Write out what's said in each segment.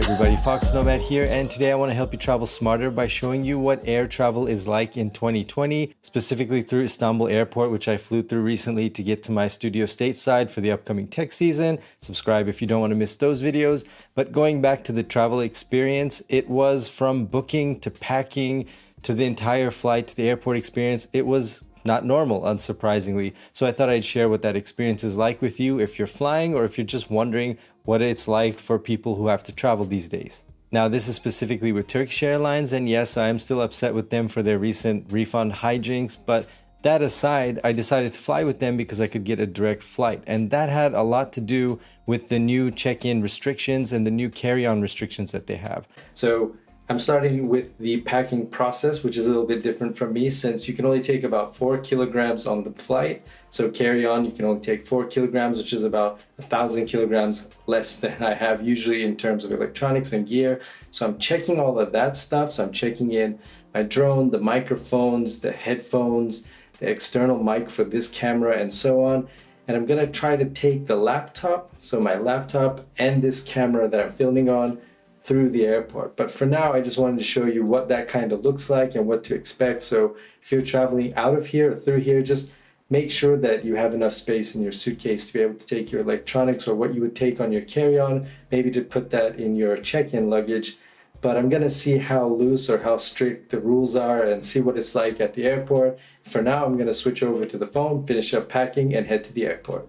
everybody, foXnoMad here, and today I want to help you travel smarter by showing you what air travel is like in 2020, specifically through Istanbul airport, which I flew through recently to get to my studio stateside for the upcoming tech season. Subscribe if you don't want to miss those videos. But going back to the travel experience, it was from booking to packing to the entire flight to the airport experience. It was not normal, unsurprisingly. So I thought I'd share what that experience is like with you if you're flying or if you're just wondering what it's like for people who have to travel these days. Now, this is specifically with Turkish Airlines, and yes, I am still upset with them for their recent refund hijinks, but that aside, I decided to fly with them because I could get a direct flight, and that had a lot to do with the new check-in restrictions and the new carry-on restrictions that they have. So I'm starting with the packing process, which is a little bit different from me since you can only take about 4 kilograms on the flight. So carry on, you can only take 4 kilograms, which is about 1,000 kilograms less than I have usually in terms of electronics and gear. So I'm checking all of that stuff. So I'm checking in my drone, the microphones, the headphones, the external mic for this camera, and so on. And I'm gonna try to take the laptop, so my laptop and this camera that I'm filming on, through the airport. But for now, I just wanted to show you what that kind of looks like and what to expect. So if you're traveling out of here or through here, just make sure that you have enough space in your suitcase to be able to take your electronics or what you would take on your carry-on, maybe to put that in your check-in luggage. But I'm gonna see how loose or how strict the rules are and see what it's like at the airport. For now, I'm gonna switch over to the phone, finish up packing, and head to the airport.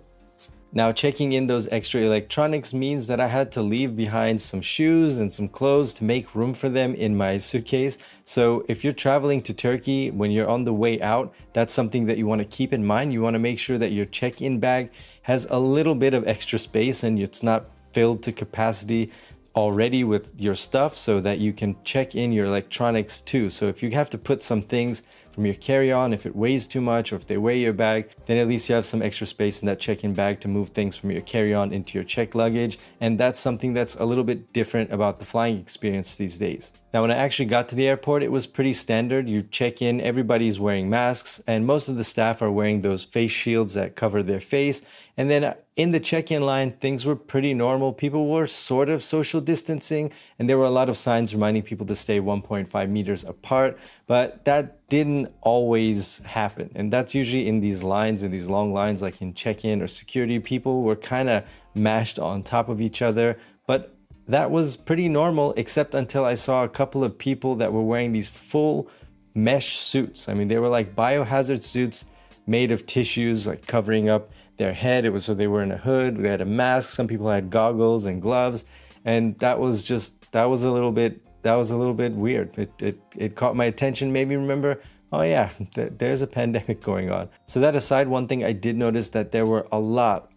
Now, checking in those extra electronics means that I had to leave behind some shoes and some clothes to make room for them in my suitcase. So if you're traveling to Turkey, when you're on the way out, that's something that you want to keep in mind. You want to make sure that your check-in bag has a little bit of extra space and it's not filled to capacity already with your stuff, so that you can check in your electronics too. So if you have to put some things from your carry-on, if it weighs too much or if they weigh your bag, then at least you have some extra space in that check-in bag to move things from your carry-on into your checked luggage. And that's something that's a little bit different about the flying experience these days. Now, when I actually got to the airport, it was pretty standard. You check in, everybody's wearing masks, and most of the staff are wearing those face shields that cover their face. And then in the check-in line, things were pretty normal. People were sort of social distancing, and there were a lot of signs reminding people to stay 1.5 meters apart, but that didn't always happen. And that's usually in these lines, in these long lines, like in check-in or security, people were kind of mashed on top of each other. But that was pretty normal, except until I saw a couple of people that were wearing these full mesh suits. I mean, they were like biohazard suits made of tissues, like covering up their head. It was so they were in a hood, they had a mask, some people had goggles and gloves, and that was a little bit weird. It caught my attention, made me remember, oh yeah, there's a pandemic going on. So that aside, one thing I did notice that there were a lot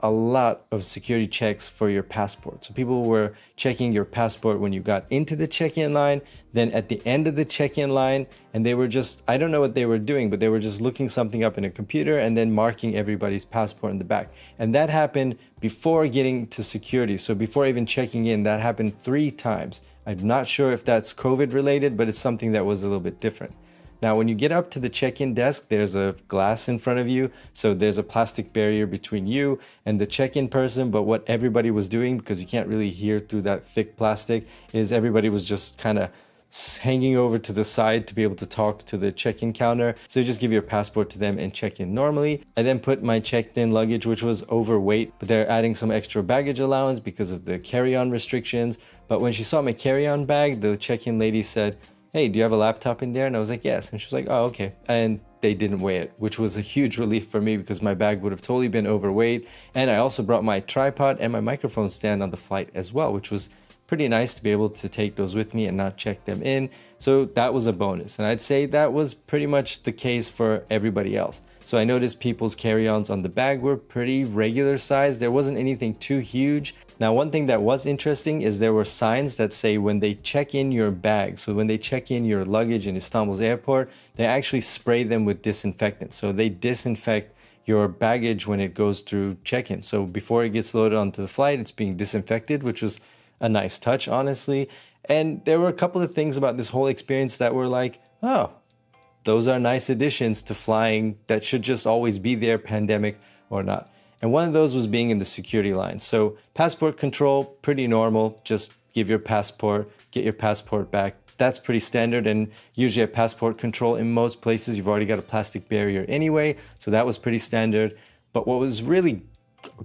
of security checks for your passport. So people were checking your passport when you got into the check-in line, then at the end of the check-in line, and they were just, I don't know what they were doing, but they were just looking something up in a computer and then marking everybody's passport in the back. And that happened before getting to security. So before even checking in, that happened 3 times. I'm not sure if that's COVID related, but it's something that was a little bit different. Now, when you get up to the check-in desk, there's a glass in front of you. So there's a plastic barrier between you and the check-in person. But what everybody was doing, because you can't really hear through that thick plastic, is everybody was just kind of hanging over to the side to be able to talk to the check-in counter. So you just give your passport to them and check in normally. I then put my checked-in luggage, which was overweight, but they're adding some extra baggage allowance because of the carry-on restrictions. But when she saw my carry-on bag, the check-in lady said, "Hey, do you have a laptop in there?" And I was like, "Yes." And she was like, "Oh, okay." And they didn't weigh it, which was a huge relief for me because my bag would have totally been overweight. And I also brought my tripod and my microphone stand on the flight as well, which was pretty nice to be able to take those with me and not check them in. So that was a bonus. And I'd say that was pretty much the case for everybody else. So I noticed people's carry-ons on the bag were pretty regular size. There wasn't anything too huge. Now, one thing that was interesting is there were signs that say when they check in your bag, so when they check in your luggage in Istanbul's airport, they actually spray them with disinfectant. So they disinfect your baggage when it goes through check-in. So before it gets loaded onto the flight, it's being disinfected, which was a nice touch, honestly. And there were a couple of things about this whole experience that were like, oh, those are nice additions to flying that should just always be there, pandemic or not. And one of those was being in the security line. So passport control, pretty normal, just give your passport, get your passport back. That's pretty standard, and usually at passport control in most places, you've already got a plastic barrier anyway, so that was pretty standard. But what was really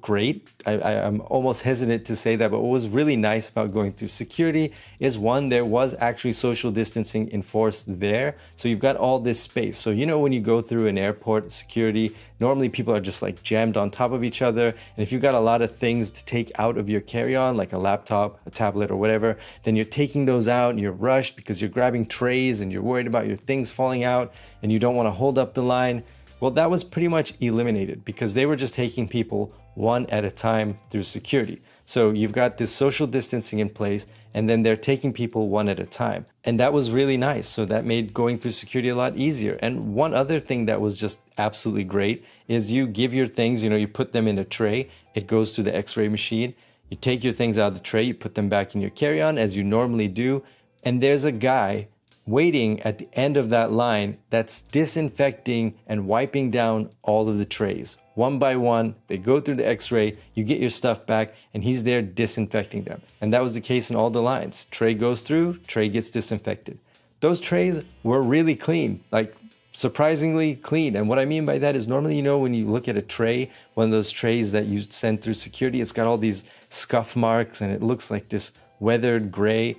great, I'm almost hesitant to say that, but what was really nice about going through security is, one, there was actually social distancing enforced there. So you've got all this space. So, you know, when you go through an airport security, normally people are just like jammed on top of each other. And if you've got a lot of things to take out of your carry-on, like a laptop, a tablet, or whatever, then you're taking those out and you're rushed because you're grabbing trays and you're worried about your things falling out and you don't want to hold up the line. Well, that was pretty much eliminated because they were just taking people one at a time through security. So you've got this social distancing in place, and then they're taking people one at a time. And that was really nice. So that made going through security a lot easier. And one other thing that was just absolutely great is you give your things, you put them in a tray, it goes through the X-ray machine, you take your things out of the tray, you put them back in your carry-on as you normally do, and there's a guy waiting at the end of that line that's disinfecting and wiping down all of the trays. One by one, they go through the X-ray, you get your stuff back, and he's there disinfecting them. And that was the case in all the lines. Tray goes through, tray gets disinfected. Those trays were really clean, like surprisingly clean. And what I mean by that is, normally, when you look at a tray, one of those trays that you send through security, it's got all these scuff marks and it looks like this weathered gray.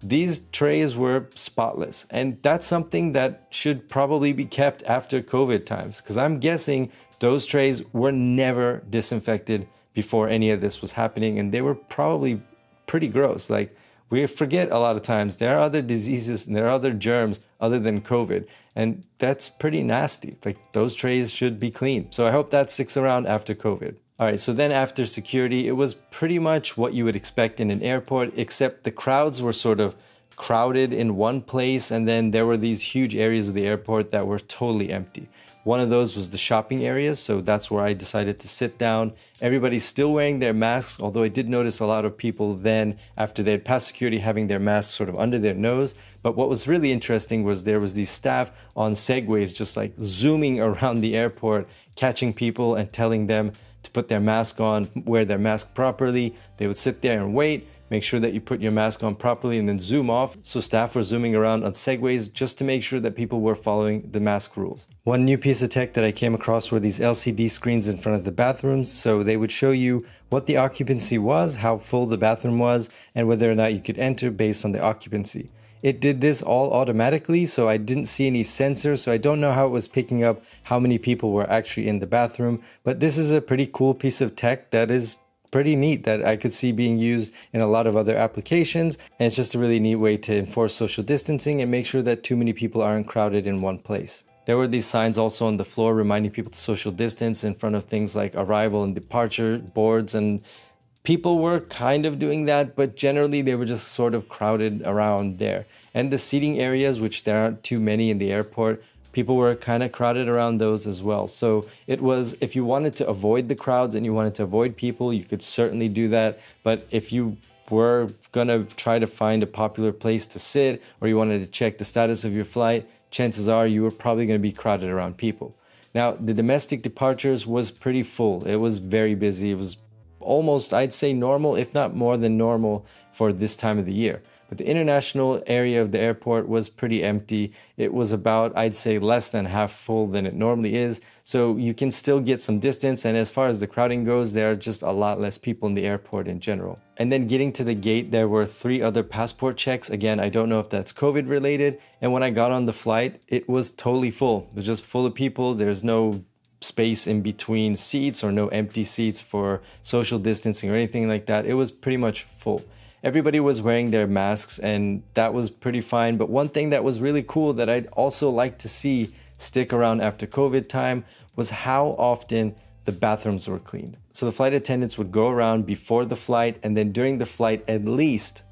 These trays were spotless, and that's something that should probably be kept after COVID times, because I'm guessing those trays were never disinfected before any of this was happening, and they were probably pretty gross. Like, we forget a lot of times there are other diseases and there are other germs other than COVID, and that's pretty nasty. Like, those trays should be clean. So I hope that sticks around after COVID. All right, so then after security, it was pretty much what you would expect in an airport, except the crowds were sort of crowded in one place, and then there were these huge areas of the airport that were totally empty. One of those was the shopping areas, so that's where I decided to sit down. Everybody's still wearing their masks, although I did notice a lot of people then, after they had passed security, having their masks sort of under their nose. But what was really interesting was there was these staff on Segways just like zooming around the airport, catching people and telling them to put their mask on, wear their mask properly. They would sit there and wait, make sure that you put your mask on properly, and then zoom off. So staff were zooming around on Segways just to make sure that people were following the mask rules. One new piece of tech that I came across were these LCD screens in front of the bathrooms. So they would show you what the occupancy was, how full the bathroom was, and whether or not you could enter based on the occupancy. It did this all automatically, so I didn't see any sensors, so I don't know how it was picking up how many people were actually in the bathroom. But this is a pretty cool piece of tech that is pretty neat, that I could see being used in a lot of other applications. And it's just a really neat way to enforce social distancing and make sure that too many people aren't crowded in one place. There were these signs also on the floor reminding people to social distance in front of things like arrival and departure boards, and people were kind of doing that, but generally they were just sort of crowded around there. And the seating areas, which there aren't too many in the airport, people were kind of crowded around those as well. So it was, if you wanted to avoid the crowds and you wanted to avoid people, you could certainly do that. But if you were gonna try to find a popular place to sit, or you wanted to check the status of your flight, chances are you were probably gonna be crowded around people. Now, the domestic departures was pretty full. It was very busy. It was almost, I'd say, normal, if not more than normal for this time of the year. But the international area of the airport was pretty empty. It was about, I'd say, less than half full than it normally is. So you can still get some distance. And as far as the crowding goes, there are just a lot less people in the airport in general. And then getting to the gate, there were 3 other passport checks. Again, I don't know if that's COVID related. And when I got on the flight, it was totally full. It was just full of people. There's no space in between seats or no empty seats for social distancing or anything like that. It was pretty much full. Everybody was wearing their masks, and that was pretty fine. But one thing that was really cool that I'd also like to see stick around after COVID time was how often the bathrooms were cleaned. So the flight attendants would go around before the flight, and then during the flight at least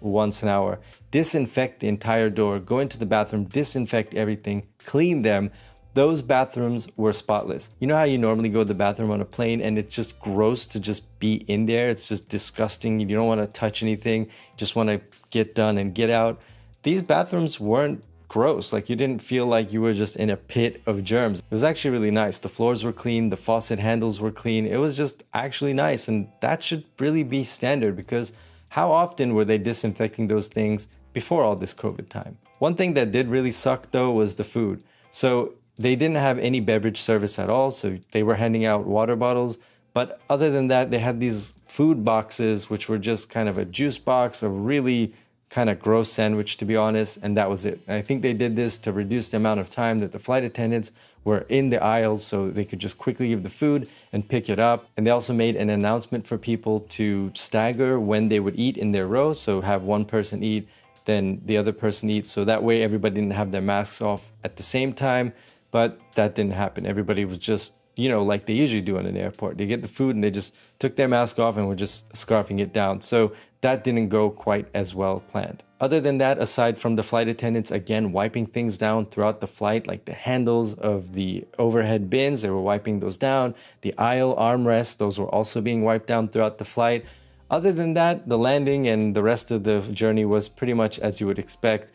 once an hour, disinfect the entire door, go into the bathroom, disinfect everything, clean them. Those bathrooms were spotless. You know how you normally go to the bathroom on a plane and it's just gross to just be in there? It's just disgusting. You don't want to touch anything. You just want to get done and get out. These bathrooms weren't gross. Like, you didn't feel like you were just in a pit of germs. It was actually really nice. The floors were clean. The faucet handles were clean. It was just actually nice. And that should really be standard, because how often were they disinfecting those things before all this COVID time? One thing that did really suck though was the food. So they didn't have any beverage service at all. So they were handing out water bottles. But other than that, they had these food boxes, which were just kind of a juice box, a really kind of gross sandwich, to be honest, and that was it. And I think they did this to reduce the amount of time that the flight attendants were in the aisles so they could just quickly give the food and pick it up. And they also made an announcement for people to stagger when they would eat in their row, so have one person eat, then the other person eat, so that way everybody didn't have their masks off at the same time. But that didn't happen. Everybody was just, like they usually do in an airport. They get the food and they just took their mask off and were just scarfing it down. So that didn't go quite as well planned. Other than that, aside from the flight attendants, again, wiping things down throughout the flight, like the handles of the overhead bins, they were wiping those down. The aisle armrests, those were also being wiped down throughout the flight. Other than that, the landing and the rest of the journey was pretty much as you would expect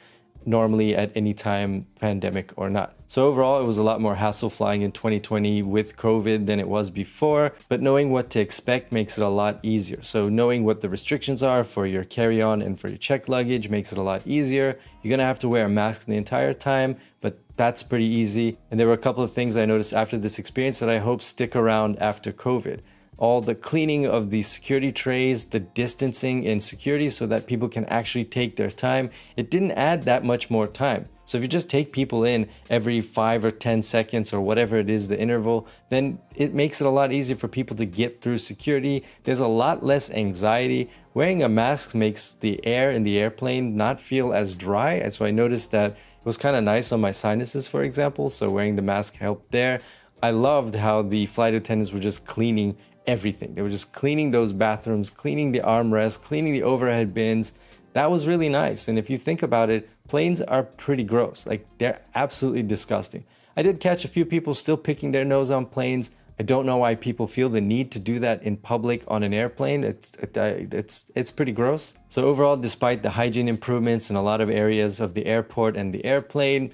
normally at any time, pandemic or not. So overall, it was a lot more hassle flying in 2020 with COVID than it was before, but knowing what to expect makes it a lot easier. So knowing what the restrictions are for your carry-on and for your checked luggage makes it a lot easier. You're gonna have to wear a mask the entire time, but that's pretty easy. And there were a couple of things I noticed after this experience that I hope stick around after COVID. All the cleaning of the security trays, the distancing in security so that people can actually take their time. It didn't add that much more time. So if you just take people in every 5 or 10 seconds or whatever it is, the interval, then it makes it a lot easier for people to get through security. There's a lot less anxiety. Wearing a mask makes the air in the airplane not feel as dry. And so I noticed that it was kind of nice on my sinuses, for example. So wearing the mask helped there. I loved how the flight attendants were just cleaning everything. They were just cleaning those bathrooms, cleaning the armrests, cleaning the overhead bins. That was really nice. And if you think about it, planes are pretty gross. Like, they're absolutely disgusting. I did catch a few people still picking their nose on planes. I don't know why people feel the need to do that in public on an airplane. It's pretty gross. So overall, despite the hygiene improvements in a lot of areas of the airport and the airplane,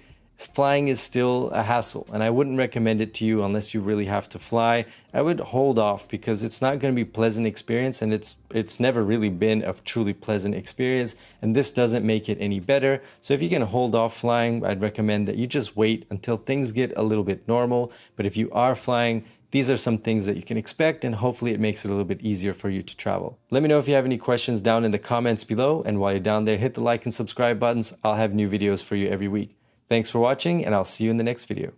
flying is still a hassle, and I wouldn't recommend it to you unless you really have to fly. I would hold off because it's not going to be a pleasant experience, and it's never really been a truly pleasant experience, and this doesn't make it any better. So if you can hold off flying, I'd recommend that you just wait until things get a little bit normal. But if you are flying, these are some things that you can expect, and hopefully it makes it a little bit easier for you to travel. Let me know if you have any questions down in the comments below, and while you're down there, hit the like and subscribe buttons. I'll have new videos for you every week. Thanks for watching, and I'll see you in the next video.